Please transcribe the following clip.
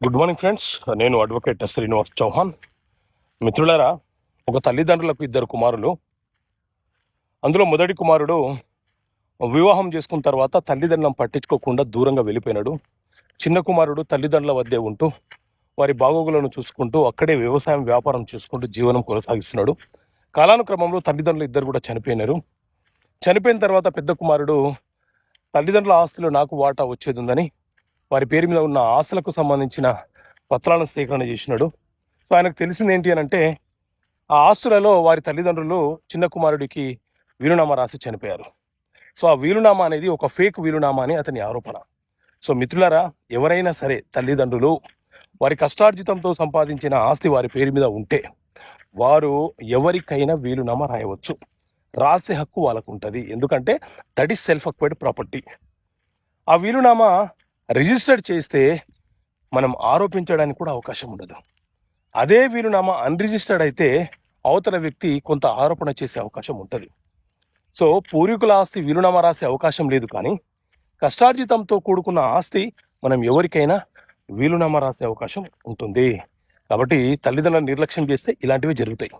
Good morning friends. నేను advocate Srinivas Chauhan. మిత్రులారా, ఒక తల్లిదండ్రులకు ఇద్దరు కుమారులు. అందులో మొదటి కుమారుడు వివాహం చేసుకున్న తర్వాత తల్లిదండ్రులను పట్టించుకోకుండా దూరంగా వెళ్ళిపోయినాడు. చిన్న కుమారుడు తల్లిదండ్రుల వద్దే ఉంటూ వారి బాగోగులను చూసుకుంటూ అక్కడే వ్యవసాయం వ్యాపారం చేసుకుంటూ జీవనం కొనసాగిస్తున్నాడు. కాలానుక్రమంలో తల్లిదండ్రులు ఇద్దరు కూడా చనిపోయినారు. చనిపోయిన తర్వాత పెద్ద కుమారుడు తల్లిదండ్రుల ఆస్తులు నాకు వాటా వచ్చేది ఉందని వారి పేరు మీద ఉన్న ఆస్తులకు సంబంధించిన పత్రాలను సేకరణ చేసినాడు. సో ఆయనకు తెలిసింది ఏంటి అని అంటే, ఆ ఆస్తులలో వారి తల్లిదండ్రులు చిన్న కుమారుడికి వీలునామా రాసి చనిపోయారు. సో ఆ వీలునామా అనేది ఒక ఫేక్ వీలునామా అని అతని ఆరోపణ. సో మిత్రులారా, ఎవరైనా సరే తల్లిదండ్రులు వారి కష్టార్జితంతో సంపాదించిన ఆస్తి వారి పేరు మీద ఉంటే వారు ఎవరికైనా వీలునామా రాయవచ్చు. రాసే హక్కు వాళ్ళకు ఉంటుంది. ఎందుకంటే that is self acquired property. ఆ వీలునామా రిజిస్టర్డ్ చేస్తే మనం ఆరోపించడానికి కూడా అవకాశం ఉండదు. అదే వీలునామా అన్రిజిస్టర్డ్ అయితే అవతల వ్యక్తి కొంత ఆరోపణ చేసే అవకాశం ఉంటుంది. సో పూర్వీకుల ఆస్తి వీలునామా రాసే అవకాశం లేదు, కానీ కష్టార్జితంతో కూడుకున్న ఆస్తి మనం ఎవరికైనా వీలునామా రాసే అవకాశం ఉంటుంది. కాబట్టి తల్లిదండ్రులను నిర్లక్ష్యం చేస్తే ఇలాంటివి జరుగుతాయి.